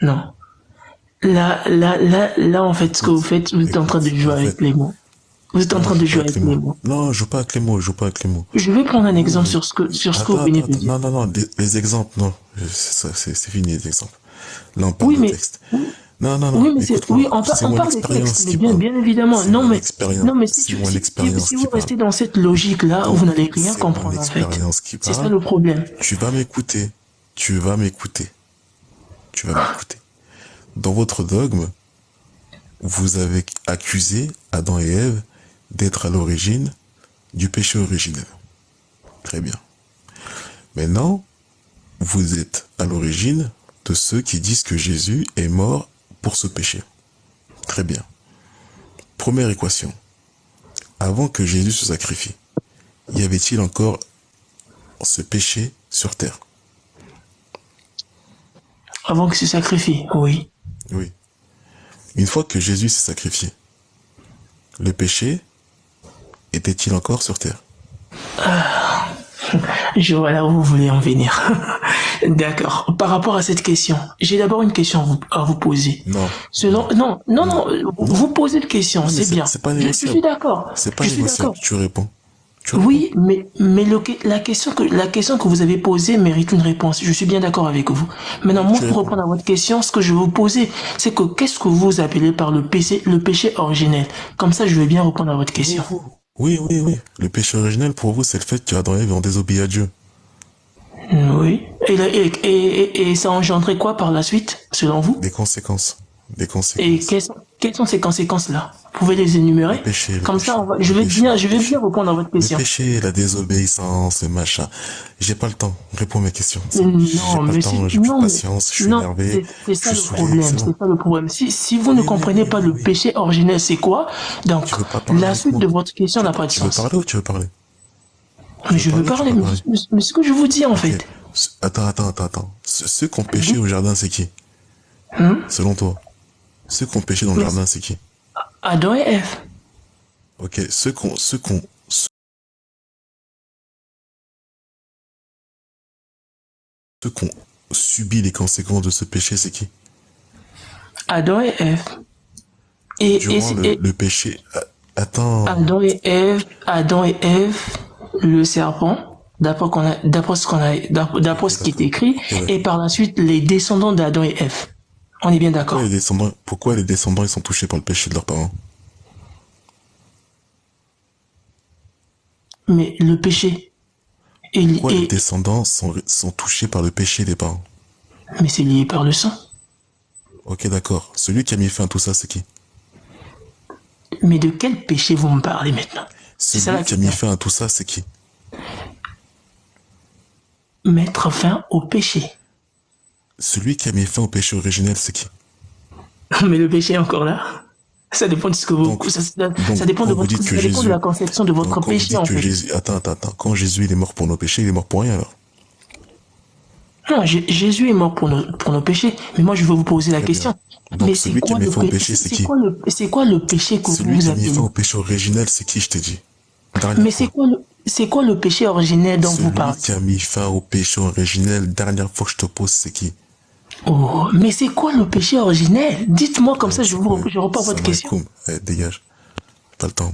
Non. Là, en fait, ce que vous faites, vous êtes en train de Écoute, jouer en avec fait, les mots. Vous êtes en non, train je de joue pas jouer avec avec les les mots. mots. Non, je joue pas avec les mots, je joue pas avec les mots. Je vais prendre un exemple Vous, sur ce que vous attends, venez attends, de attends. dire. Non, non, non, les exemples, non. C'est fini, les exemples. Là, on parle Oui, de mais texte. Non, non, non, oui, mais oui, écoute-moi. C'est on mon parle des textes, expérience mais qui bien, parle. bien évidemment. C'est Non, mon mais expérience. non, mais C'est mon expérience si qui vous parle. restez dans cette logique-là, Donc, vous n'allez rien c'est mon comprendre en fait. expérience qui C'est ça parle. le problème. Tu vas m'écouter. Tu vas m'écouter. Tu vas m'écouter. Dans votre dogme, vous avez accusé Adam et Ève d'être à l'origine du péché originel. Très bien. Maintenant, vous êtes à l'origine de ceux qui disent que Jésus est mort pour ce péché. Très bien. Première équation. Avant que Jésus se sacrifie, y avait-il encore ce péché sur terre? Avant qu'il se sacrifie, oui. Oui. Une fois que Jésus s'est sacrifié, le péché était-il encore sur terre? Je vois là où vous voulez en venir. D'accord. Par rapport à cette question, j'ai d'abord une question à vous poser. Non, Selon, non, non, non, non, non, non. vous posez une question, Non, mais c'est bien. c'est pas Je suis négociable. d'accord. C'est pas Je suis négociable. d'accord. Tu réponds. Tu réponds. Oui, mais la question que vous avez posée mérite une réponse. Je suis bien d'accord avec vous. Maintenant, Oui, moi, tu pour réponds. répondre à votre question, ce que je vais vous poser, c'est que qu'est-ce que vous appelez par le péché originel? Comme ça, je vais bien répondre à votre Vous, question. vous. Oui, oui, oui. Le péché originel, pour vous, c'est le fait qu'Adam et Ève ont désobéi à Dieu. Oui. Et ça a engendré quoi par la suite, selon vous? Des conséquences. Des Et conséquences. quelles sont ces conséquences-là? Vous pouvez les Le énumérer? péché, le Comme ça, péché, le péché, le je vais bien péché. répondre à votre Le question. péché, la désobéissance, le machin. J'ai pas le temps. Réponds à mes questions. J'ai Non, pas le mais temps, j'ai plus de non, mais, patience, je suis non, énervé, c'est je ça suis le saoulé, problème, c'est bon. c'est ça le problème. Si vous ne Oui, oui, comprenez oui, pas oui, le oui. péché originel, c'est quoi? Donc, Tu veux pas parler la avec suite moi? de votre question n'a pas de Tu veux sens. parler ou tu veux parler? Tu Mais veux je veux parler ou tu veux parler, pas parler? mais ce que je vous dis en Ok. fait. Attends. Ceux qui ont péché Allez-y. au jardin, c'est qui? Hein? Selon toi? Ceux qui ont péché dans le Mais jardin, c'est qui? Adam et Ève. Ok. Ceux qui ont subi les conséquences de ce péché, c'est qui? Adam et Ève. Et, Durant et, et le péché. Attends. Adam et Ève, le serpent, d'après Ok, ce qui est d'accord. écrit, Ok, et d'accord. par la suite les descendants d'Adam et Ève. On est bien d'accord. Pourquoi les descendants, ils sont touchés par le péché de leurs parents? Mais le péché, Pourquoi les est, descendants sont touchés par le péché des parents? mais c'est lié par le sang. Ok, d'accord. Celui qui a mis fin à tout ça, c'est qui? Mais de quel péché vous me parlez maintenant? C'est ça Celui la qui a mis question. fin à tout ça, c'est qui? Mettre fin au péché. Celui qui a mis fin au péché originel, c'est qui? Mais le péché est encore là. Ça dépend de ce que vous, Donc, ça dépend de quand vous dites que ça dépend de la Jésus, conception de donc votre quand vous péché, dites en que fait. Jésus, attends, quand Jésus il est mort pour nos péchés, il est mort pour rien alors. Non, Jésus est mort pour nos péchés. Mais moi, je veux vous poser la Très bien. question. Mais Donc celui qui a mis fin au péché, c'est qui? c'est quoi le péché que Celui vous qui a mis fin appelez? au péché originel, c'est qui, je t'ai dit? Dernière Mais fois. c'est quoi le péché originel dont vous Celui parlez? qui a mis fin au péché originel, dernière fois que je te pose, c'est qui? Oh, mais c'est quoi le péché originel? Dites-moi comme ça, C'est quoi? je reprends votre Salam question. alaikum. Eh, dégage. Pas le temps.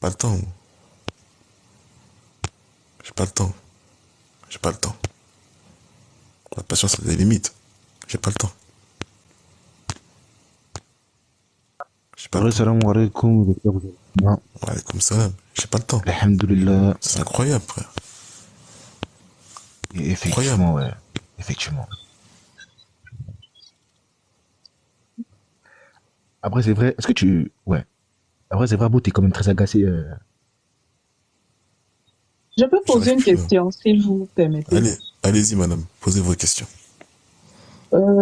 Pas le temps. J'ai pas le temps. J'ai pas le temps. La patience a des limites. J'ai pas le temps. J'ai pas le temps. Salam alaikum, j'espère que vous allez bien. Ouais, comme ça, j'ai pas le temps. Alhamdulillah. C'est incroyable, frère. Et Incroyable. effectivement, ouais. Effectivement. Après, c'est vrai. Est-ce que tu. Ouais. Après, c'est vrai, Abou, t'es quand même très agacé. Je peux poser J'arrive une plus là. question, s'il vous permettez. Allez-y, madame. Posez vos questions.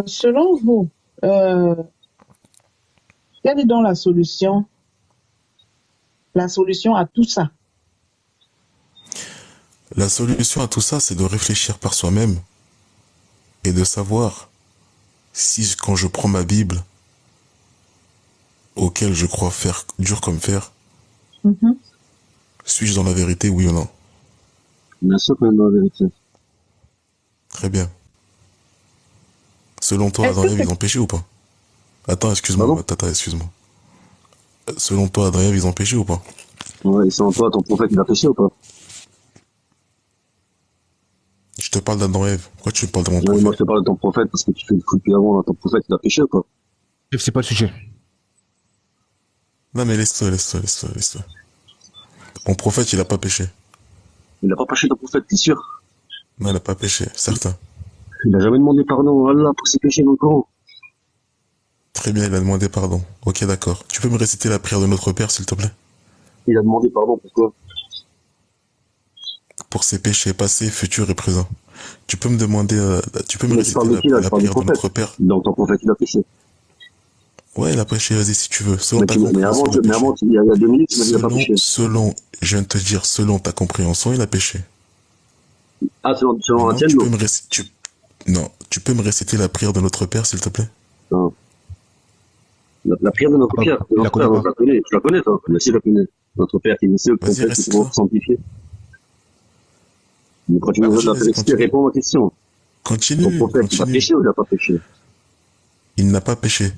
Selon vous, euh, quelle est donc la solution à tout ça? La solution à tout ça, c'est de réfléchir par soi-même et de savoir si, quand je prends ma Bible, auquel je crois faire dur comme fer, Mhm. suis-je dans la vérité, oui ou non? Bien sûr qu'on est dans la vérité. Très bien. Selon toi, Est-ce Adam et que Ève, c'est... ils ont péché ou pas? Attends, excuse-moi, Pardon? Tata, excuse-moi. Selon toi, Adam et Ève, ils ont péché ou pas? Ouais, et selon toi, ton prophète, il a péché ou pas? Je te parle d'Adam et Ève. Pourquoi tu me parles de mon Ouais, moi, prophète? je te parle de ton prophète parce que tu fais le coup depuis avant, là. Ton prophète, il a péché ou pas? C'est pas le sujet. Non, mais laisse-le, laisse-le, laisse-le, laisse-le. Mon prophète, il a pas péché. Il a pas péché ton prophète, t'es sûr? Non, il a pas péché, certain. Il a jamais demandé pardon à Allah pour ses péchés dans le Coran. Très bien, il a demandé pardon. Ok, d'accord. Tu peux me réciter la prière de notre Père, s'il te plaît? Il a demandé pardon, pourquoi? Pour ses péchés passés, futurs et présents. Tu peux me demander, tu peux me Mais tu réciter parles de qui, là? Tu la parles du prière de prophète. notre Père? Donc, ton prophète, il a péché. Ouais, il a péché, vas-y, si tu veux. Selon Mais, ta mais compréhension, il a péché. il y a 2 minutes, tu m'as dit qu'il a pas péché. Je viens de te dire, selon ta compréhension, il a péché. Ah, selon la Maintenant, tienne, tu non? peux me réciter, non, tu peux me réciter la prière de notre Père, s'il te plaît? Non. La prière de notre Ah, Père, il la connaît pas. je la connais. Tu la connais, toi? Mais si, je la connais. Notre Père qui est seul, Vas-y, complet, récite-la. toujours sanctifié. Mais quand tu Bah, me vas-y, donnes la vas-y, félicité, continue. réponds à ma question. Ton Continue, prophète, il a continue. péché ou il a pas péché? Il n'a pas péché.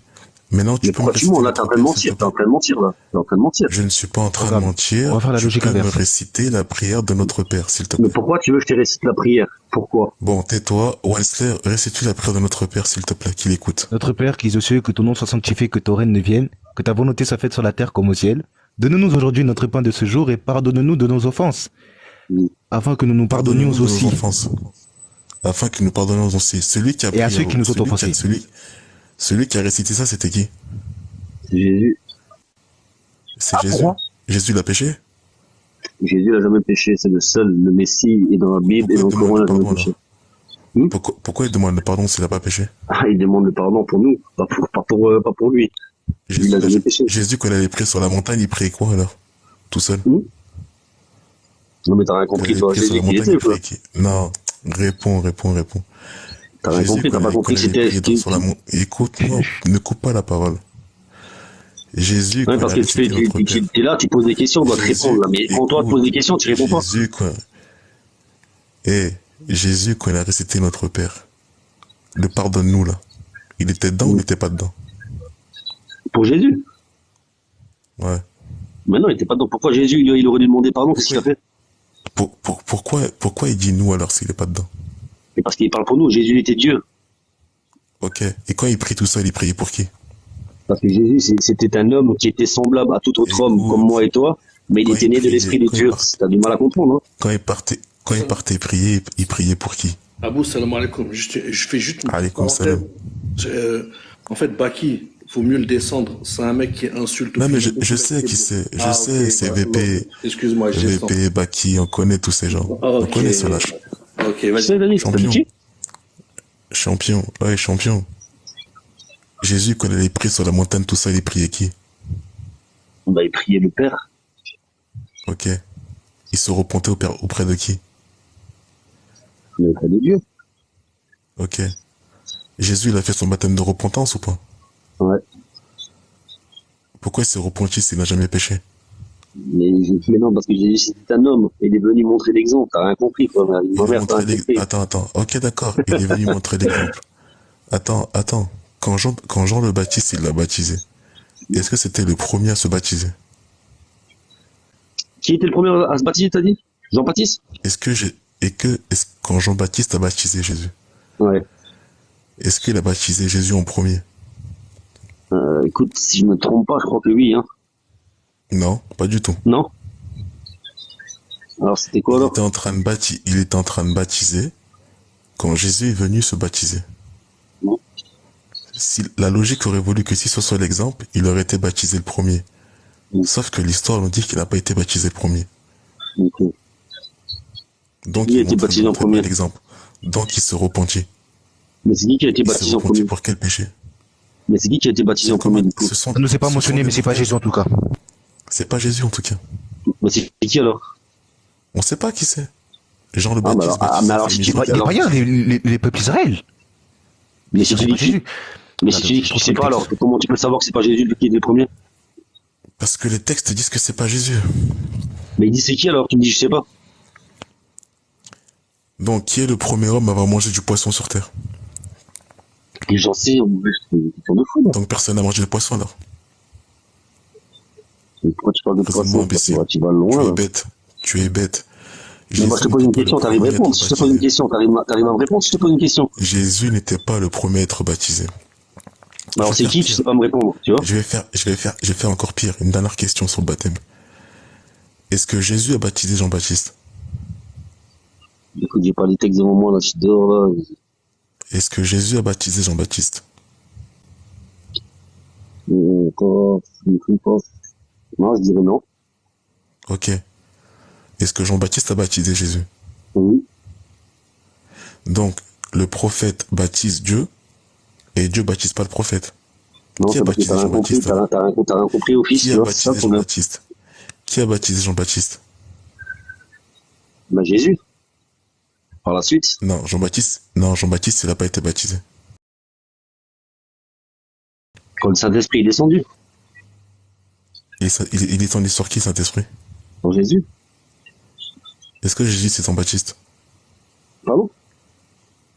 Maintenant, tu Mais peux me pourquoi tu mens? réciter Là, t'es en notre train de Père, s'il te mentir. T'es en plaît? train de mentir, là. T'es en train de mentir. Je ne suis pas en train de Regarde, mentir. on va faire la Tu logique peux me inverse. réciter la prière de notre Père, s'il te Mais plaît. pourquoi tu veux que je te récite la prière? Pourquoi? Bon, tais-toi. Wesley, récite-lui la prière de notre Père, s'il te plaît, qu'il écoute. Notre Père qui es aux cieux, que ton nom soit sanctifié, que ton règne ne vienne, que ta volonté soit faite sur la terre comme au ciel. Donne-nous aujourd'hui notre pain de ce jour et pardonne-nous de nos offenses, Mm. afin que nous nous pardonnions Pardonne-nous de nos aussi. offenses, afin que nous pardonnions aussi. Celui qui a Et à prié, ceux qui nous ont offensés. celui qui a récité ça, c'était qui? C'est Jésus. C'est Jésus. Pourquoi? Jésus l'a péché? Jésus n'a jamais péché. C'est le seul, le Messie, et dans la Bible et Pourquoi dans il le demande Coran, il le n'a jamais pardon, péché. alors? Pourquoi il demande le pardon s'il n'a pas péché? Ah, il demande le pardon pour nous, pas pour lui. Il n'a jamais péché. Jésus, quand il allait prier sur la montagne, il priait quoi, alors? Tout seul? Mm. Non, mais t'as rien Quand il compris, allait toi. prier sur Jésus, la qui il montagne, était, il quoi. priait qui? Non. Réponds. T'as rien Jésus, compris, t'as pas compris que c'était... Écoute-moi, ne coupe pas la parole. Jésus, Ouais, quand il parce a que récité notre Père. t'es là, tu poses des questions, on doit te Jésus, répondre, là. Mais quand toi, te pose des questions, tu réponds pas. Jésus, quoi. Eh, Jésus, quand il a récité notre Père, le pardonne-nous, là. Il était dedans ou il n'était pas dedans? Pour Jésus. Ouais. Mais non, il était pas dedans. Pourquoi Jésus, il aurait dû demander pardon? Qu'est-ce qu'il a fait? Pourquoi il dit nous alors s'il n'est pas dedans? Mais parce qu'il parle pour nous. Jésus était Dieu. Ok. Et quand il prie tout seul, il priait pour qui? Parce que Jésus, c'était un homme qui était semblable à tout autre homme, Écoute, comme moi et toi, mais il quand était il né de priait, l'Esprit de quand il Dieu. partait- T'as du mal à comprendre, hein? Quand il partait prier, il priait pour qui? Abou, salam alaikum. Je fais juste une petite Alaikum parenthèse. salam. En fait, Baki, faut mieux le descendre. C'est un mec qui insulte. Non, mais tout le monde. je sais qui c'est. Je Ah, sais, ok, c'est bah, VP, excuse-moi, je descends. VP, Baki, on connaît tous ces gens. Ah, On ok. connaît ce lâche. Ok, C'est vas-y. Denis, t'as dit qui? Champion. Ouais, champion. Jésus, quand il est pris sur la montagne, tout ça, il priait qui? On va y prier le Père. Ok. Il se repentait auprès de qui? Le Père de Dieu. Ok. Jésus, il a fait son baptême de repentance ou pas? Ouais. Pourquoi il s'est repenti s'il n'a jamais péché? Mais non, parce que Jésus, c'était un homme. Il est venu montrer l'exemple. T'as rien compris, quoi. Ma Il a mère, t'as montré rien compris. Attends. Ok, d'accord. Il est venu montrer l'exemple. Attends. Quand Jean le Baptiste, il l'a baptisé, est-ce que c'était le premier à se baptiser? Qui était le premier à se baptiser, t'as dit? Jean-Baptiste? Quand Jean-Baptiste a baptisé Jésus, Ouais. est-ce qu'il a baptisé Jésus en premier? Écoute, si je me trompe pas, je crois que oui, hein. Non, pas du tout. Non? Alors, c'était quoi, Il alors? était en train de baptiser quand Jésus est venu se baptiser. Non. Si la logique aurait voulu que si ce soit l'exemple, il aurait été baptisé le premier. Sauf que l'histoire nous dit qu'il n'a pas été baptisé le premier. Ok. Donc Qui a il été montre baptisé en pas premier? l'exemple. Donc il se repentit. Mais c'est qui a été Il se baptisé en repentit premier? pour quel péché? Mais c'est qui a été baptisé en premier, du coup? Ce sont- Ça ne s'est pas ce mentionné, sont mais des c'est pas frères. Jésus en tout cas. C'est pas Jésus en tout cas. Mais c'est qui, alors? On sait pas qui c'est. Jean le Ah, Baptiste. mais alors, si tu baptisé dis pas- Les Jésus. païens, les peuples d'Israël. Mais si tu C'est dis pas qui? Jésus. Mais si tu dis que tu sais pas, alors, comment tu peux savoir que c'est pas Jésus qui est le premier? Parce que les textes disent que c'est pas Jésus. Mais il dit c'est qui, alors? Tu me dis je sais pas. Donc qui est le premier homme à avoir mangé du poisson sur terre? Et j'en sais, c'est une question de fou, là. Donc personne n'a mangé le poisson alors. Mais pourquoi tu parles de Raisonnement poisson? imbécile. Tu vas Tu loin, es là. bête. Tu es bête. Mais moi, je te Jésus pose n'était une pas le question, t'arrives à premier à être répondre. Si je te pose une baptisé. question, t'arrives à me répondre. Si je te pose une question. Jésus n'était pas le premier à être baptisé. Alors, vais c'est faire qui? Tu pire. sais pas me répondre, tu vois? Je vais faire encore pire. Une dernière question sur le baptême. Est-ce que Jésus a baptisé Jean-Baptiste? Écoute, j'ai pas les textes devant moi, là, je suis dehors, là. Est-ce que Jésus a baptisé Jean-Baptiste? Encore, non, je dirais non. Ok. Est-ce que Jean-Baptiste a baptisé Jésus? Oui. Donc, le prophète baptise Dieu et Dieu baptise pas le prophète. Non, Qui a c'est parce que baptisé t'as rien compris, Jean-Baptiste alors? t'as rien compris au fils, Qui tu a vois, c'est ça le baptisé problème. Jean-Baptiste? Qui a baptisé Jean-Baptiste? Bah, Jésus. Par la suite. Non, Jean-Baptiste, il n'a pas été baptisé. Quand le Saint-Esprit est descendu. Il est en histoire qui, Saint-Esprit? Dans Jésus. Est-ce que Jésus c'est Jean-Baptiste? Pardon?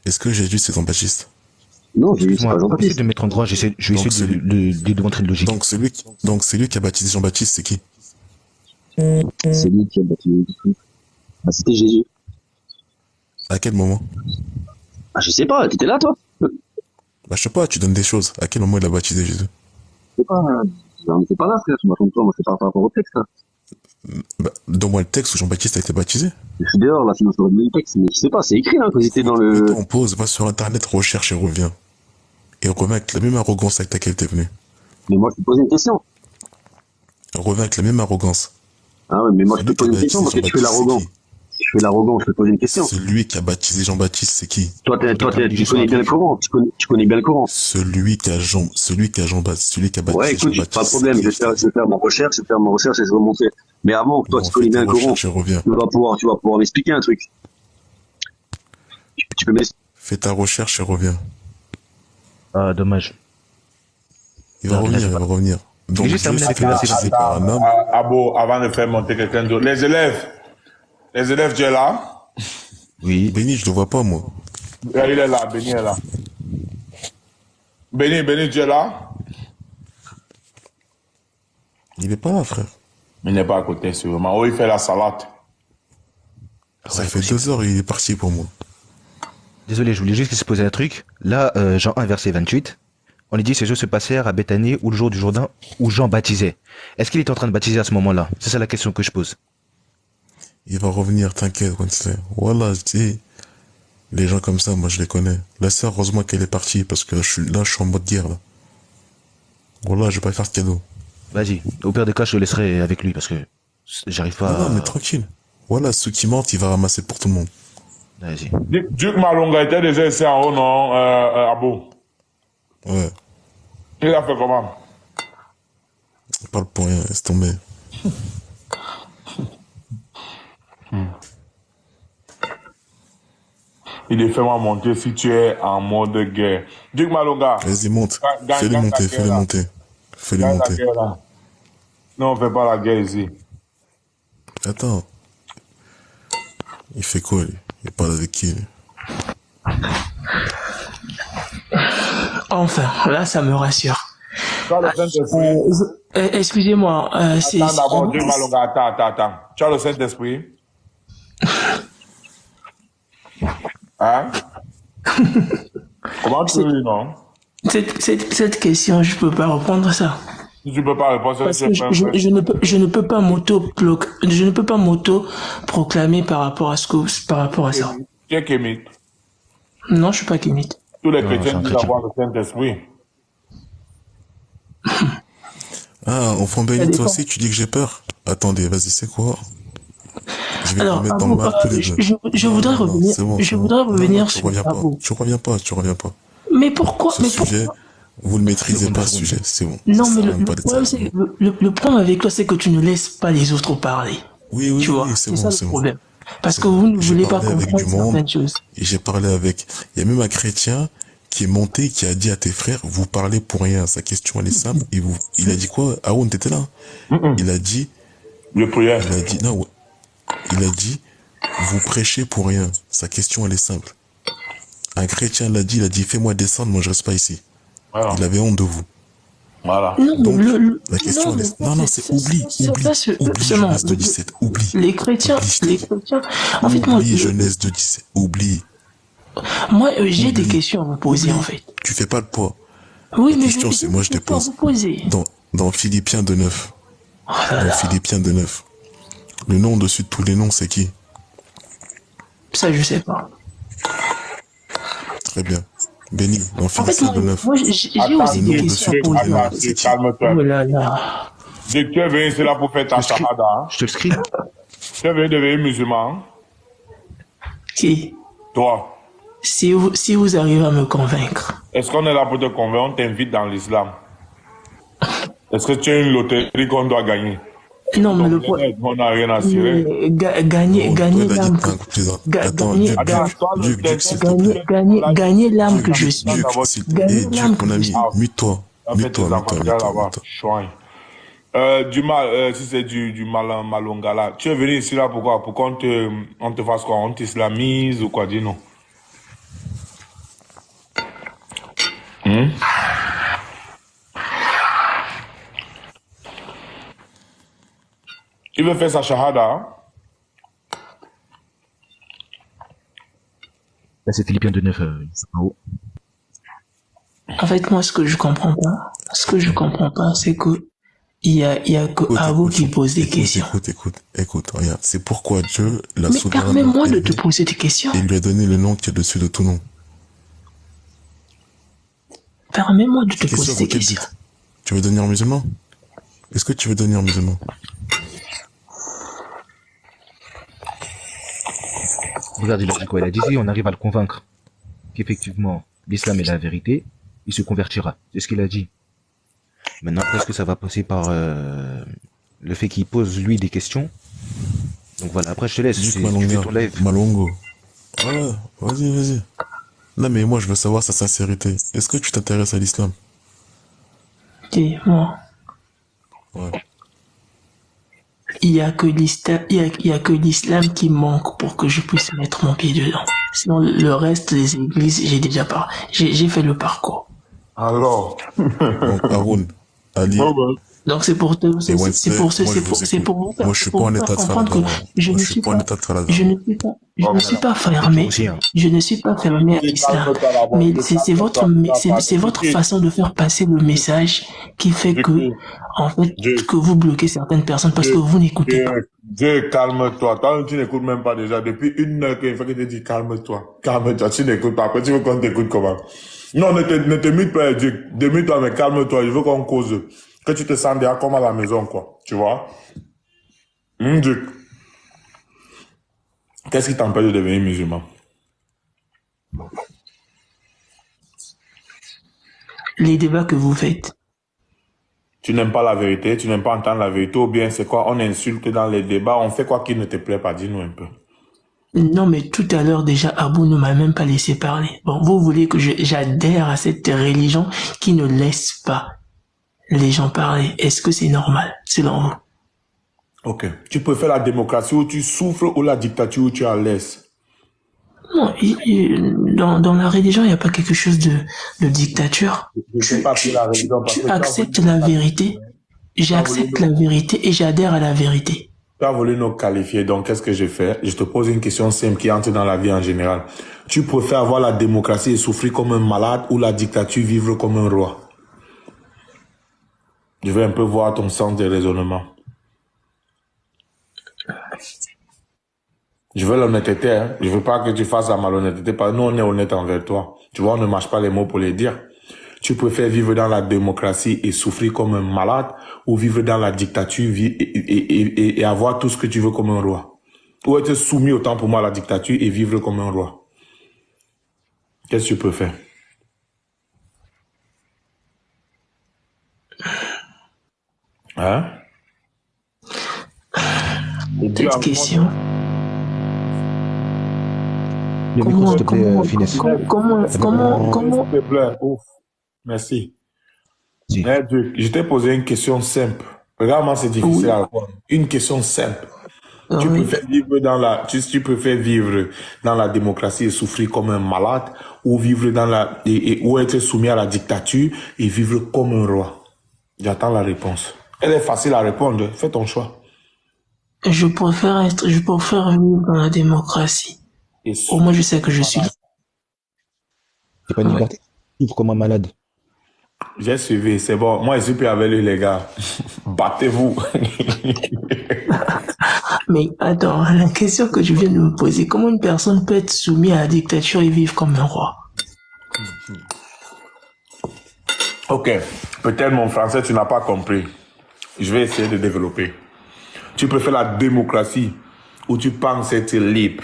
Est-ce que Jésus c'est Jean-Baptiste? Non, Jésus, c'est Excuse-moi, pas essaye Jean-Baptiste. de mettre en droit, je vais Donc, essayer celui, de démontrer une logique. donc celui qui a baptisé Jean-Baptiste, c'est qui? C'est lui qui a baptisé Jésus. Bah, c'était Jésus. À quel moment? Ah, je sais pas, t'étais là, toi? Bah, je sais pas, tu donnes des choses. À quel moment il a baptisé Jésus? Je sais pas, on n'était pas là, frère, tu m'attends pas, moi, c'est pas par rapport au texte, là. Bah, donne-moi le texte où Jean-Baptiste a été baptisé. Je suis dehors, là, sinon je te redonne le texte, mais je sais pas, c'est écrit, hein, quand j'étais dans Mets-toi le... en pause, va sur internet, recherche et reviens. Et reviens avec la même arrogance avec laquelle t'es venu. Mais moi, je te pose une question. Reviens avec la même arrogance. Ah ouais, mais moi, je te Celui qui a pose une question baptisé parce que tu fais Jean-Baptiste, c'est l'arrogant. qui? Si je fais l'arrogant, je te pose une question. Celui qui a baptisé Jean-Baptiste, c'est qui? Toi, tu juste connais un bien le truc. Coran, tu connais bien le Coran. Celui qui a Ouais, baptisé écoute, pas de Jean-Baptiste, c'est problème, qui? Je t'ai dit. je vais faire ma recherche et je vais montrer. Mais avant, toi, Bon, tu fais connais tes bien le Coran. recherches et reviens. Tu vas pouvoir m'expliquer un truc. Tu peux m'expliquer. Fais ta recherche et reviens. Ah, dommage. Il va Non, revenir, là, il va revenir. Donc juste Dieu terminer s'est avec fait le verset baptiser 28. par un homme. Abo, avant de faire monter quelqu'un d'autre. Les élèves, tu es là? Oui. Béni, je ne le vois pas, moi. Il est là, Béni est là. Béni, tu es là? Il est pas là, frère. Il n'est pas à côté, sûrement. Oh, il fait la salade. Ça fait 2 heures, il est parti pour moi. Désolé, je voulais juste se poser un truc. Là, Jean 1, verset 28, on est dit ces choses se passèrent à Béthanie ou le jour du Jourdain où Jean baptisait. Est-ce qu'il était en train de baptiser à ce moment-là? C'est ça la question que je pose. Il va revenir, t'inquiète, Wesley. Voilà, tu sais, les gens comme ça, moi, je les connais. La sœur, heureusement qu'elle est partie, parce que je suis en mode guerre, là. Voilà, je vais pas faire de cadeau. Vas-y. Au pire des cas, je te laisserai avec lui parce que j'arrive pas Non, à... mais tranquille. Voilà, ceux qui mentent, il va ramasser pour tout le monde. Vas-y. Duc Malonga était déjà ici en haut, non, Abo? Ouais, Il a fait comment? parle pour rien, laisse tomber. Il est fait-moi monter si tu es en mode guerre. Duc Malonga. Vas-y, monte. Gagne Fais-le la monter, guerre, fais-le là. monter. Fais-le Gagne la monter. guerre, là. Non, on fait pas la guerre ici. Attends. Il fait quoi, lui? Il parle avec qui, lui? Enfin, là, ça me rassure. Tu as le Saint-Esprit? Excusez-moi, c'est... Attends d'abord, Duc Malonga, attends. Tu as le Saint-Esprit? Hein? Comment tu dis, non? Cette question, je peux pas répondre à ça. Si tu peux pas répondre, Parce c'est que un peu. je ne peux pas m'auto-proclamer par rapport à ça. Tu es kémite. Non, je suis pas kémite. Tous les Non, c'est chrétiens un disent chrétien. avoir le Saint-Esprit. Ah, enfant Ça béni, toi dépend. aussi, tu dis que j'ai peur? Attendez, vas-y, c'est quoi? Je vais Alors, vous mettre dans Abou, le mal tous les deux. je Non, voudrais non, non, revenir, c'est bon, je c'est bon. voudrais Non, revenir tu sur reviens pas. Abou. Tu reviens pas. Mais pourquoi, Ce mais sujet, pourquoi? vous le maîtrisez Seconde, pas, ce seconde. sujet. C'est bon. Non, Ça mais sert même pas le d'être problème, sérieux. c'est le problème avec toi, c'est que tu ne laisses pas les autres parler. Oui, oui, Tu vois, oui, c'est c'est bon, ça c'est le bon. problème. Parce C'est que bon. vous ne J'ai voulez pas parlé avec comprendre du monde. certaines choses. Et j'ai parlé avec... Il y a même un chrétien qui est monté, qui a dit à tes frères, vous parlez pour rien. Sa question, elle est simple. Il a dit quoi? Aaron, t'étais là? Il a dit, Le prière. non, ouais. Il a dit, vous prêchez pour rien. Sa question, elle est simple. Un chrétien l'a dit, il a dit fais-moi descendre, moi je reste pas ici. Voilà. Il avait honte de vous. Voilà. Non, Donc, le- la question, non, elle est... mais Non, c'est oublie, oublie seulement, Genèse 2,17, oublie. les chrétiens, Oublie, je te les dis. chrétiens, en fait, moi, Oublie Genèse 2,17, oublie. moi, j'ai des Oublie. questions à vous poser, en fait. Tu fais pas le poids. Oui, La mais question, j'ai c'est des moi, je te questions à pose. vous poser. Dans Philippiens 2,9, Oh là dans là, Philippiens 2,9, le nom au-dessus de tous les noms, c'est qui? ça, je sais pas. Très bien. Béni, dans En fait, Philippiens moi, 2,9. moi, j'ai aussi des Attends, questions à dessus, poser. attends, Attends, c'est qui? calme-toi. Oh là là. Dès que tu es venu ici là pour faire ta Je te le shahada, hein. Je te le screen. Tu es venu devenir musulman, hein. Si, Toi. si vous arrivez à me convaincre, Est-ce qu'on est là pour te convaincre? On t'invite dans l'islam. Est-ce que tu as une loterie qu'on doit gagner? non, mais le Donc, point, on n'a rien à cirer. mais gagner, Oh, gagner toi, il a dit l'âme pas un que, coup de plaisant. ga- Attends, gagner, Duc, ga- Duc, s'il te plaît. gagner l'âme que je suis. Duc, Gagner Duc, l'âme mon que je ami, suis. mute-toi. En fait, tes enfants là-bas, chouin. Du mal, si c'est du malongala. Tu es venu ici là pourquoi? Pour qu'on on te fasse quoi? On t'islamise ou quoi? Dis non. Il veut faire sa shahada, hein? Là, c'est Philippiens 2,9, c'est en haut. En fait, moi, ce que je comprends pas, c'est que il y a que Abou qui pose des questions. Écoute, regarde. C'est pourquoi Dieu l'a Mais souverainement permets-moi de élevé te poser des questions. et lui a donné le nom qui est dessus de tout nom. Permets-moi de te Question poser pour des quel questions. but? Tu veux devenir musulman? Est-ce que tu veux devenir musulman? Regarde, il a dit quoi? Il a dit si on arrive à le convaincre qu'effectivement l'islam est la vérité, il se convertira. C'est ce qu'il a dit. Maintenant, est-ce que ça va passer par le fait qu'il pose lui des questions? Donc voilà, après je te laisse. Duc Tu fais ton live. Malongo. Ouais, vas-y. Non, mais moi, je veux savoir sa sincérité. Est-ce que tu t'intéresses à l'islam? Ok, moi, Ouais. il y a que l'islam qui manque pour que je puisse mettre mon pied dedans. Sinon, le reste des églises, j'ai fait le parcours. Alors. Donc, Haroun, Ali, Donc c'est pour te, et c'est Wednesday, pour moi, c'est je pour vous c'est écoute. pour vous faire, Moi, je suis c'est pas pour en vous état faire de faire la comprendre que drague. je Moi, ne je suis suis pas en pas état de faire la je drague. ne suis pas fermé, Aussi, hein. je ne suis pas fermé à l'islam, mais c'est votre façon de faire passer le message qui fait que en fait que vous bloquez certaines personnes parce que vous n'écoutez pas. Dieu, calme-toi. Toi, tu n'écoutes même pas déjà. Depuis 1 heure qu'il faut que tu te dis calme-toi. Calme-toi. Tu n'écoutes pas. Après, tu veux qu'on t'écoute comment? Non, ne te mute pas, Dieu. Démute-toi, mais calme-toi. Je veux qu'on cause. Que tu te sens déjà comme à la maison, quoi. Tu vois? Dieu. Qu'est-ce qui t'empêche de devenir musulman? Les débats que vous faites. Tu n'aimes pas la vérité, tu n'aimes pas entendre la vérité, ou bien c'est quoi? On insulte dans les débats, on fait quoi qui ne te plaît pas? Dis-nous un peu. Non, mais tout à l'heure déjà, Abou ne m'a même pas laissé parler. Bon, vous voulez que j'adhère à cette religion qui ne laisse pas les gens parler. Est-ce que c'est normal, selon vous? Ok. Tu préfères la démocratie où tu souffres ou la dictature où tu es à l'aise? Non, dans la religion, il n'y a pas quelque chose de dictature. Je sais pas pour la religion parce Tu que acceptes la vérité, j'accepte la vérité et j'adhère à la vérité. tu as voulu nous qualifier, donc qu'est-ce que je fais? Je te pose une question simple qui entre dans la vie en général. Tu préfères avoir la démocratie et souffrir comme un malade ou la dictature vivre comme un roi? Je veux un peu voir ton sens de raisonnement. Je veux l'honnêteté, hein. Je veux pas que tu fasses la malhonnêteté parce que nous, on est honnête envers toi. Tu vois, on ne mâche pas les mots pour les dire. Tu préfères vivre dans la démocratie et souffrir comme un malade ou vivre dans la dictature et avoir tout ce que tu veux comme un roi? Ou être soumis autant pour moi à la dictature et vivre comme un roi? Qu'est-ce que tu préfères? Hein? Cette question, Le micro, s'il te plaît, finesse. comment, S'il te plaît, ouf. Merci. Si. Mais je t'ai posé une question simple. Regarde-moi, c'est difficile Oui. à répondre. Une question simple. Tu Oui. préfères vivre tu préfères vivre dans la démocratie et souffrir comme un malade, ou vivre ou être soumis à la dictature et vivre comme un roi? J'attends la réponse. Elle est facile à répondre. Fais ton choix. Je préfère vivre dans la démocratie. Et Au moins, je sais que je suis libre. C'est pas une Ouais. liberté. Vivre comme un malade. j'ai suivi, c'est bon. Moi, je suis plus avec lui, les gars. Battez-vous. Mais attends, la question que je viens de me poser, comment une personne peut être soumise à la dictature et vivre comme un roi? Ok. Peut-être mon français, tu n'as pas compris. Je vais essayer de développer. Tu préfères la démocratie où tu penses être libre,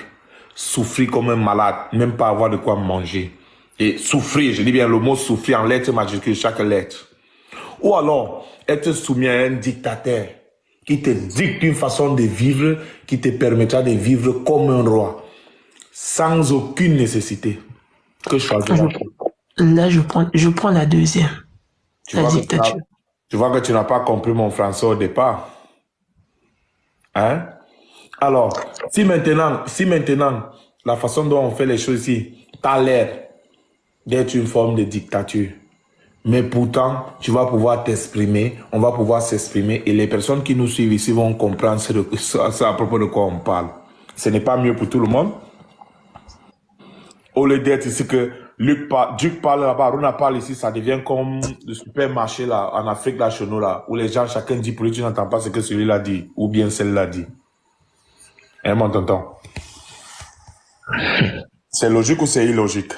souffrir comme un malade, même pas avoir de quoi manger. Et souffrir, je dis bien le mot souffrir en lettres majuscules, chaque lettre. Ou alors, être soumis à un dictateur qui te dicte une façon de vivre qui te permettra de vivre comme un roi, sans aucune nécessité. Que choisiras-tu? Là, je prends la deuxième, Tu la vois que dictature. tu vois que tu n'as pas compris mon français au départ. Hein? Alors, si maintenant, la façon dont on fait les choses ici, t'as l'air d'être une forme de dictature, mais pourtant, tu vas pouvoir t'exprimer, on va pouvoir s'exprimer, et les personnes qui nous suivent ici vont comprendre c'est à propos de quoi on parle. Ce n'est pas mieux pour tout le monde? Au lieu d'être ici que Duc parle là-bas, Runa parle ici, ça devient comme le supermarché là, en Afrique là, chez nous là, où les gens, chacun dit pour lui, tu n'entends pas ce que celui-là dit, ou bien celle-là dit. Hein, mon tonton? C'est logique ou c'est illogique?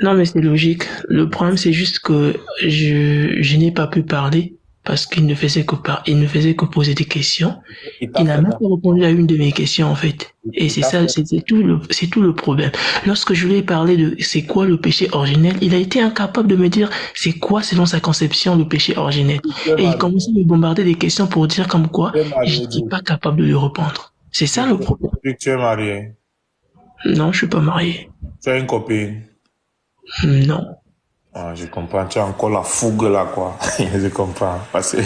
Non, mais c'est logique. Le problème, c'est juste que je n'ai pas pu parler parce qu'il ne faisait que poser des questions. Il n'a même pas répondu à une de mes questions, en fait. Et c'est ça, c'est tout le problème. Lorsque je lui ai parlé de c'est quoi le péché originel, il a été incapable de me dire c'est quoi, selon sa conception, le péché originel. Et il commençait à me bombarder des questions pour dire comme quoi je n'étais pas capable de lui répondre. C'est ça le problème. Tu es marié? Non, je suis pas marié. Tu as une copine? Non. Ah, je comprends, tu as encore la fougue là, quoi. Je comprends. Parce que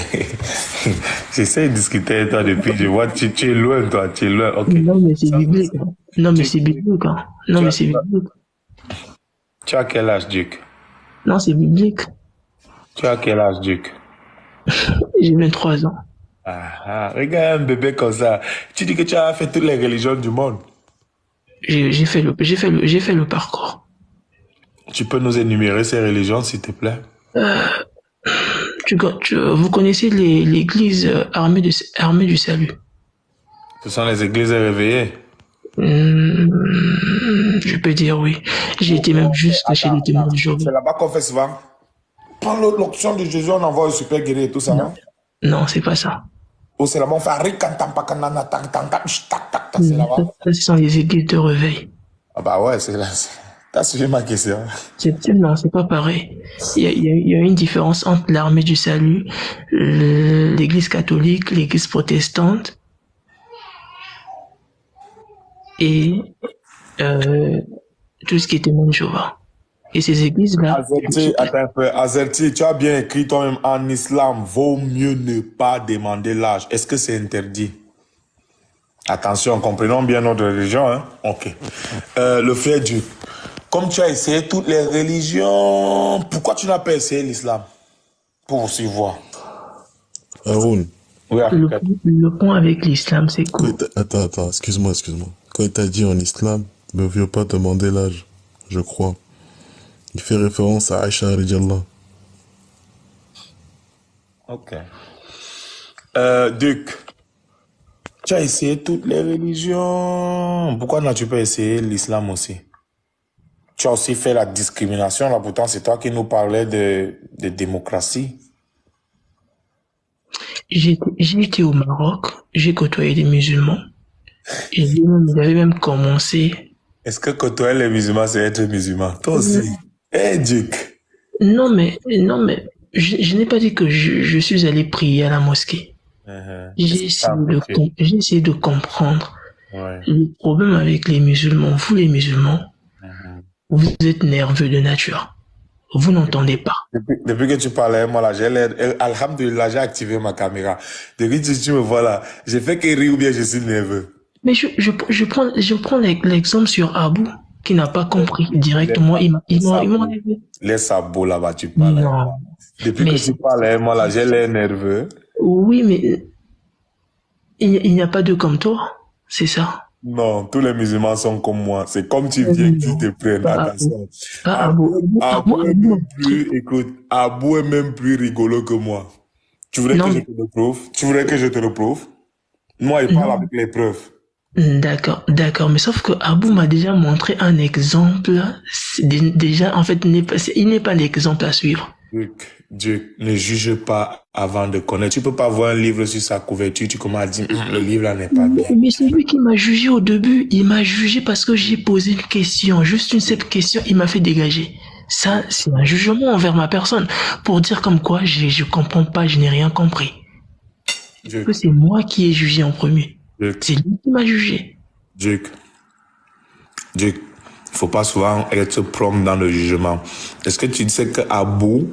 j'essaie de discuter avec toi depuis, je vois, tu es loin, toi, tu es loin. Ok. Non, mais c'est biblique. Hein. Non, mais c'est biblique. Hein. Non, mais c'est biblique. Tu as quel âge, Duc? Non, c'est biblique. Tu as quel âge, Duc? J'ai 23 ans. Regarde un bébé comme ça. Tu dis que tu as fait toutes les religions du monde. J'ai fait le parcours. Tu peux nous énumérer ces religions, s'il te plaît? Vous connaissez l'église armée du salut? Ce sont les églises réveillées. Je peux dire oui. J'ai été même jusqu'à chez les témoins de Jéhovah. C'est là-bas qu'on fait souvent. Prends l'option de Jésus, on envoie le super guerrier et tout ça, non? Non, c'est pas ça. Ou c'est là-bas, on fait c'est là-bas. Ça, ce sont les églises de réveil. Ah bah ouais, c'est là. T'as suivi ma question. Non, c'est pas pareil. Il y a une différence entre l'armée du salut, l'église catholique, l'église protestante et tout ce qui est témoin de Jéhovah. Et ces églises-là... Attends un peu. Azerti, tu as bien écrit toi-même en islam, vaut mieux ne pas demander l'âge. Est-ce que c'est interdit? Attention, comprenons bien notre religion, hein? Ok. Le frère Dieu, comme tu as essayé toutes les religions, pourquoi tu n'as pas essayé l'islam? Pour aussi voir. Haroun. Oui, le point avec l'islam, c'est quoi? Attends, excuse-moi. Quand il t'a dit en islam, ne veut pas demander l'âge, je crois. Il fait référence à Aïcha radiallahu. Ok. Duc, tu as essayé toutes les religions. Pourquoi n'as-tu pas essayé l'islam aussi? Tu as aussi fait la discrimination, là, pourtant c'est toi qui nous parlais de démocratie. J'ai été au Maroc, j'ai côtoyé des musulmans. Et ils avaient même commencé. Est-ce que côtoyer les musulmans, c'est être musulman? Toi aussi. Duc. Non, mais je n'ai pas dit que je suis allé prier à la mosquée. J'ai essayé de comprendre. Ouais. Le problème avec les musulmans, vous les musulmans, vous êtes nerveux de nature. Vous n'entendez pas. Depuis que tu parlais, moi là, Alhamdulillah, j'ai activé ma caméra. Depuis que tu me vois là, j'ai fait que rire ou bien je suis nerveux. Mais je prends l'exemple sur Abou, qui n'a pas compris directement. Ils m'ont enlevé. Laisse ça beau là-bas, tu parles. Non. Depuis Mais que tu parlais, moi là, j'ai l'air nerveux. oui, mais il n'y a pas de comme toi. C'est ça. Non, tous les musulmans sont comme moi. C'est comme tu viens qu'ils te prennent. Pas Attention. Abou. Écoute, Abou est même plus rigolo que moi. Tu voudrais Non, que je mais- te le prouve? Tu voudrais que je te le prouve? Moi, il parle Non. avec les preuves. D'accord, mais sauf que Abou m'a déjà montré un exemple. Déjà, en fait, il n'est pas l'exemple à suivre. Dieu ne juge pas avant de connaître. Tu peux pas voir un livre sur sa couverture, tu commences à dire, le livre là n'est pas bien. Mais c'est lui qui m'a jugé au début. Il m'a jugé parce que j'ai posé une question, juste une simple question, il m'a fait dégager. Ça, c'est un jugement envers ma personne. Pour dire comme quoi, je comprends pas, je n'ai rien compris. Dieu, Que c'est moi qui ai jugé en premier. Dieu, C'est lui qui m'a jugé. Dieu, il faut pas souvent être prompt dans le jugement. Est-ce que tu sais que Abou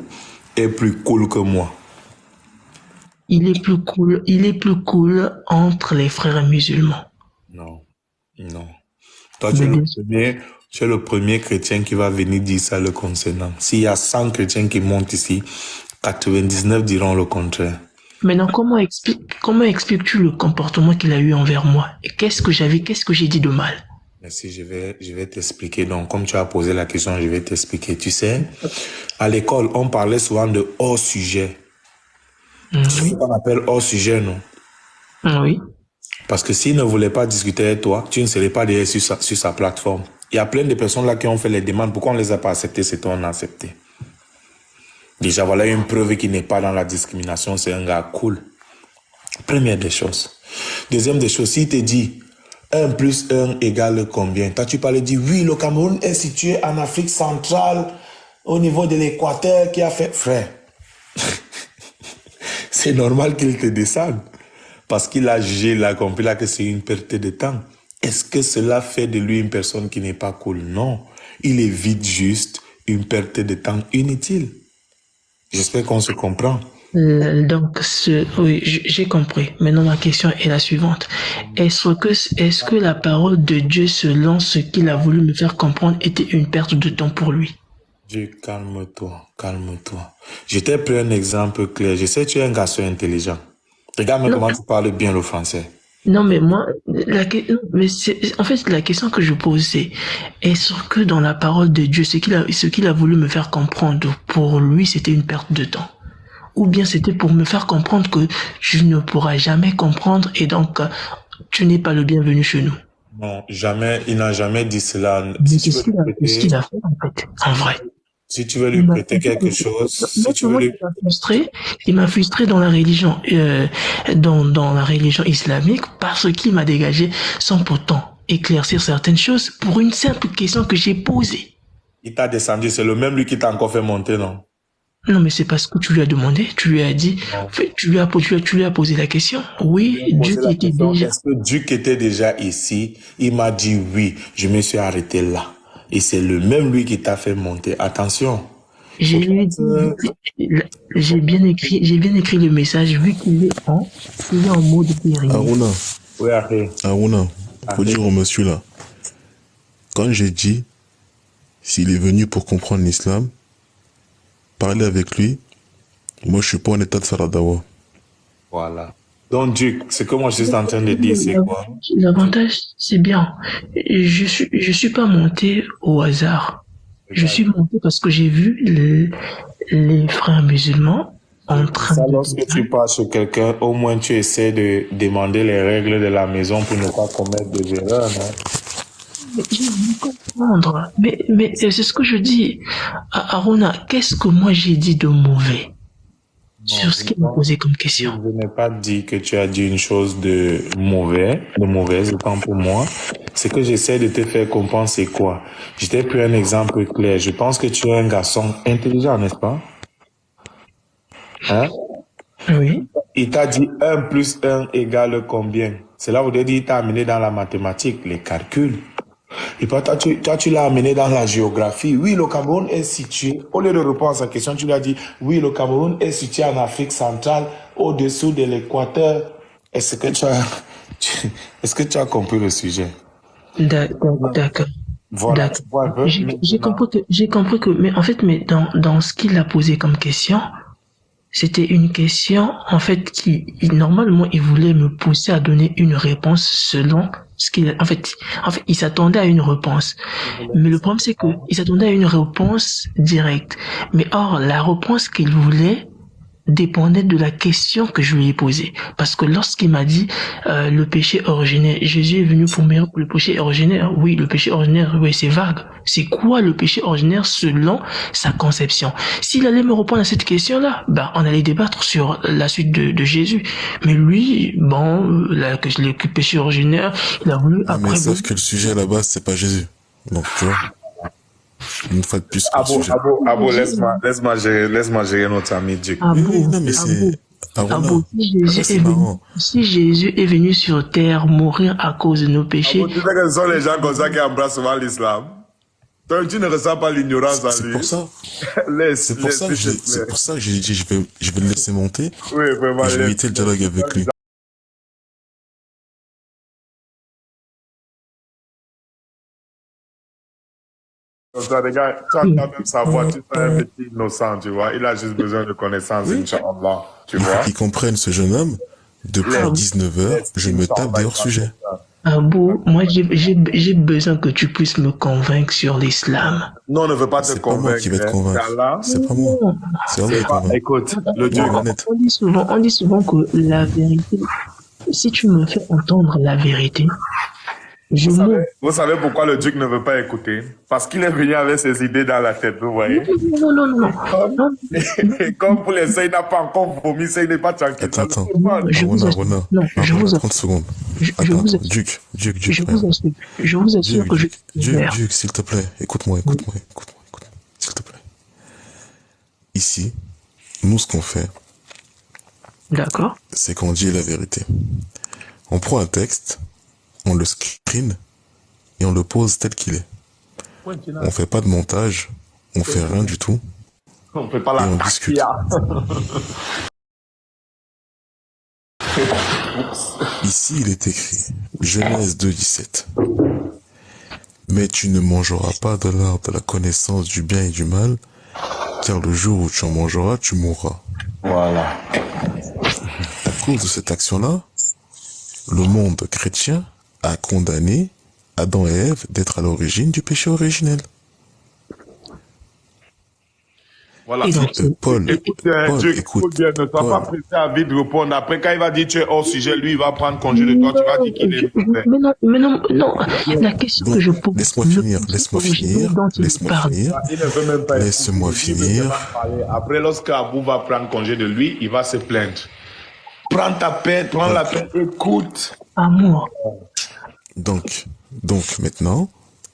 est plus cool que moi? Il est plus cool entre les frères musulmans. Non, non. Toi, tu es Mais le bien sûr. premier, tu es le premier chrétien qui va venir dire ça le concernant. S'il y a 100 chrétiens qui montent ici, 99 diront le contraire. Maintenant, comment expliques-tu le comportement qu'il a eu envers moi? Et qu'est-ce que j'ai dit de mal? Merci, je vais t'expliquer. Donc, comme tu as posé la question, je vais t'expliquer. Tu sais, à l'école, on parlait souvent de hors sujet. C'est ce Oui, qu'on appelle hors sujet, non? oui. Parce que s'il ne voulait pas discuter avec toi, tu ne serais pas derrière sur sa plateforme. Il y a plein de personnes là qui ont fait les demandes. Pourquoi on ne les a pas acceptées? C'est toi, on a accepté. Déjà, voilà une preuve qui n'est pas dans la discrimination. C'est un gars cool. Première des choses. Deuxième des choses, s'il te dit 1 plus 1 égale combien? Toi, tu parlais, dis oui, le Cameroun est situé en Afrique centrale, au niveau de l'équateur, qui a fait... Frère, c'est normal qu'il te descende. Parce qu'il a jugé, il a compris là que c'est une perte de temps. Est-ce que cela fait de lui une personne qui n'est pas cool? Non. Il évite juste une perte de temps inutile. J'espère qu'on se comprend. Donc, oui, j'ai compris. Maintenant, ma question est la suivante. Est-ce que la parole de Dieu, selon ce qu'il a voulu me faire comprendre, était une perte de temps pour lui? Dieu, calme-toi, calme-toi. Je t'ai pris un exemple clair. Je sais que tu es un garçon intelligent. Regarde-moi comment tu parles bien le français. Non, mais moi, en fait, la question que je pose, c'est, est-ce que dans la parole de Dieu, ce qu'il a voulu me faire comprendre, pour lui, c'était une perte de temps? Ou bien c'était pour me faire comprendre que tu ne pourras jamais comprendre et donc, tu n'es pas le bienvenu chez nous? Non, jamais, il n'a jamais dit cela. Mais Si tu veux qu'est-ce qu'il a fait, en fait, en vrai? si tu veux lui prêter quelque chose, si tu veux lui... Il m'a frustré dans la religion, dans la religion islamique parce qu'il m'a dégagé sans pourtant éclaircir certaines choses pour une simple question que j'ai posée. Il t'a descendu, c'est le même lui qui t'a encore fait monter, non? Non, mais c'est parce que tu lui as demandé, tu lui as dit, en fait, tu lui as posé la question. Oui, Dieu qui était déjà. Est-ce que Dieu qui était déjà ici, il m'a dit oui, je me suis arrêté là. Et c'est le même lui qui t'a fait monter. Attention. J'ai bien écrit le message vu qu'il est en mode péril. Aruna, Oui, après. Aruna, faut dire au monsieur là, quand j'ai dit, s'il est venu pour comprendre l'islam, parler avec lui, moi je suis pas en état de Saradawa. Voilà. Donc, Dieu, ce que moi je suis en train de dire, c'est quoi? L'avantage, c'est bien. Je suis pas monté au hasard. Je suis monté parce que j'ai vu les frères musulmans en train Ça, de... lorsque tu pars chez quelqu'un, au moins tu essaies de demander les règles de la maison pour ne pas commettre des erreurs, non? Je veux comprendre. Mais c'est ce que je dis. Aruna, qu'est-ce que moi j'ai dit de mauvais sur ce qu'il m'a posé comme question? Je n'ai pas dit que tu as dit une chose de mauvaise, autant pour moi. Ce que j'essaie de te faire comprendre, c'est quoi? Je t'ai pris un exemple clair. Je pense que tu es un garçon intelligent, n'est-ce pas? Hein? Oui. Il t'a dit 1 plus 1 égale combien? Cela voudrait dire qu'il t'a amené dans la mathématique, les calculs. Et puis toi, tu l'as amené dans la géographie. Oui, le Cameroun est situé, au lieu de répondre à sa question, tu lui as dit, oui, le Cameroun est situé en Afrique centrale, au-dessous de l'équateur. Est-ce que est-ce que tu as compris le sujet? D'accord. Voilà, tu D'accord. vois un peu. Maintenant, J'ai compris que, mais en fait, mais dans ce qu'il a posé comme question, c'était une question, en fait, normalement, il voulait me pousser à donner une réponse selon ce qu'il, en fait, il s'attendait à une réponse. Mais le problème, c'est que il s'attendait à une réponse directe. Mais or, la réponse qu'il voulait dépendait de la question que je lui ai posée. Parce que lorsqu'il m'a dit le péché originaire, Jésus est venu pour mourir pour le péché originaire. Oui, le péché originaire, oui, c'est vague. C'est quoi le péché originaire selon sa conception? S'il allait me répondre à cette question-là, ben, on allait débattre sur la suite de Jésus. Mais lui, bon, le péché originaire, il a voulu Ah, mais après... sauf que le sujet à la base, c'est pas Jésus. Donc, tu vois, une fois de plus que le sujet. laisse-moi gérer notre ami Duke. Oui, oui, Abo, non, mais c'est... Abo, Aruna, ça c'est marrant. Si Jésus est venu sur terre mourir à cause de nos péchés, Tu sais que ce sont les gens comme ça qui embrassent souvent l'islam. Donc tu ne ressens pas l'ignorance en C'est lui. pour ça. Laisse, C'est pour ça que s'il te plaît. j'ai dit, je vais le laisser monter Oui, vraiment, et je vais laisse. éviter le dialogue avec lui. Comme ça, regarde, tu entends même sa voix, tu sens un petit innocent, tu vois. Il a juste besoin de connaissances, Oui. Inch'Allah. Tu Il faut vois. qu'il comprenne, ce jeune homme, depuis 19h, je me tape des hors-sujets. Abo, moi j'ai besoin que tu puisses me convaincre sur l'islam. Non, on ne veut pas te C'est pas moi convaincre. qui vais te hein. convaincre. C'est Allah. C'est pas moi. C'est Allah qui convainc. Écoute, le Dieu. Il est honnête. On dit souvent que la vérité, si tu me fais entendre la vérité, je mourrai. Vous savez pourquoi le duc ne veut pas écouter? Parce qu'il est venu avec ses idées dans la tête, vous voyez? Non. Et comme pour les ça, il n'a pas encore vomi, ça, il n'est pas tranquille. Attends. Je vous assure. Non, je vous 30 secondes. je Attends, vous assure. Duc, Je frère. vous assure que je suis ouvert. Duc, s'il te plaît, écoute-moi. S'il te plaît. Ici, nous, ce qu'on fait, D'accord. c'est qu'on dit la vérité. On prend un texte, on le screen et on le pose tel qu'il est. On fait pas de montage, on fait rien du tout On ne fait pas et la on discute. Ici, il est écrit Genèse 2,17. Mais tu ne mangeras pas de l'arbre de la connaissance du bien et du mal, car le jour où tu en mangeras, tu mourras. Voilà. À cause de cette action-là, le monde chrétien a condamné Adam et Ève d'être à l'origine du péché originel. Voilà. Et donc, Paul, Dieu, écoute, bien, ne sois pas pressé à vite répondre. Après, quand il va dire tu es hors sujet, lui, il va prendre congé de toi, tu vas dire qu'il est mauvais. mais non. La question donc, que je pose. laisse-moi finir. Il ne veut même pas Laisse-moi écouter. Il veut finir. pas parler. Après, lorsque Abou va prendre congé de lui, il va se plaindre. Prends ta peine, prends la peine, écoute. Amour. Donc, maintenant,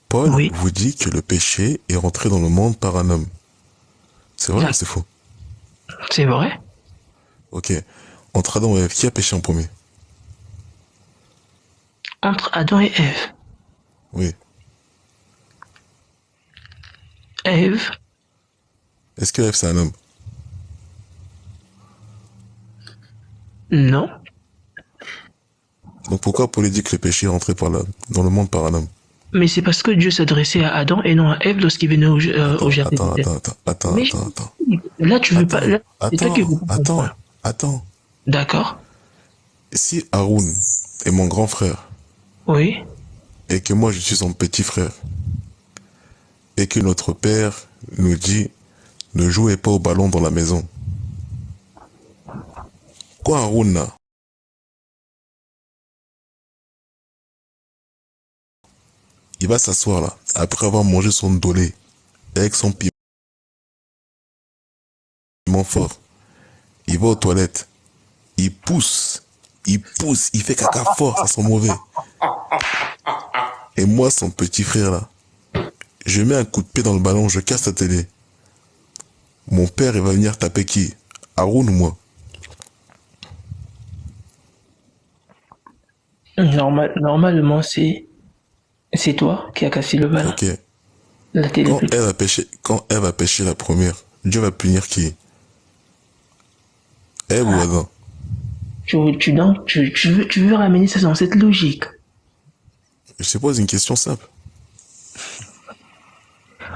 Paul Oui. vous dit que le péché est rentré dans le monde par un homme. C'est vrai ou Exact. c'est faux? C'est vrai? Ok. Entre Adam et Ève, qui a péché en premier? Entre Adam et Ève. Oui. Ève, Est-ce que Ève, c'est un homme? non. Donc pourquoi Paul dit que le péché est rentré dans le monde par un homme? Mais c'est parce que Dieu s'adressait à Adam et non à Ève lorsqu'il venait au jardin. Attends. Mais là, tu veux pas. Là, c'est toi qui veux pas comprendre. Attends. D'accord. Si Haroun est mon grand frère Oui. et que moi je suis son petit frère et que notre père nous dit ne jouez pas au ballon dans la maison. Quoi Haroun là? Il va s'asseoir là, après avoir mangé son dolé, avec son piment fort. Il va aux toilettes. Il pousse, il fait caca fort, ça sent mauvais. Et moi, son petit frère là, je mets un coup de pied dans le ballon, je casse la télé. Mon père, il va venir taper qui? Haroun ou moi? Normalement, c'est C'est toi qui as cassé le ballon. Ok. La télé. Quand Ève a péché la première, Dieu va punir qui? Ève ou Adam? Tu veux ramener ça dans cette logique. Je te pose une question simple.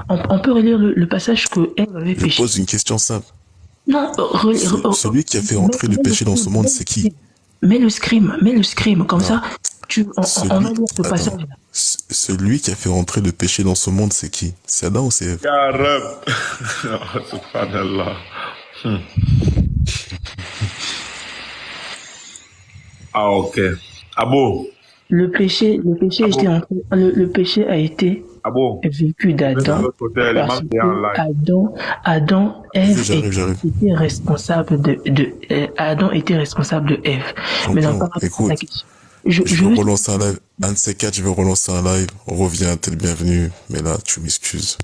On peut relire le passage que Ève avait Je péché. pose une question simple. Non, Celui qui a fait entrer le péché dans ce monde, c'est qui? mets le scream, comme Non. ça, on va lire ce Attends. passage. Celui qui a fait entrer le péché dans ce monde, c'est qui? C'est Adam ou c'est Ève? Ya Rab. Subhanallah. Ah, ok. Abo. Le péché était entré, le péché a été Abo. vécu d'Adam parce que Adam, Ève J'arrive. était responsable Adam était responsable de Ève. Mais non, par rapport à la question. Je vais relancer un live. Un de ces quatre, je vais relancer un live. Reviens, t'es le bienvenu. Mais là, tu m'excuses.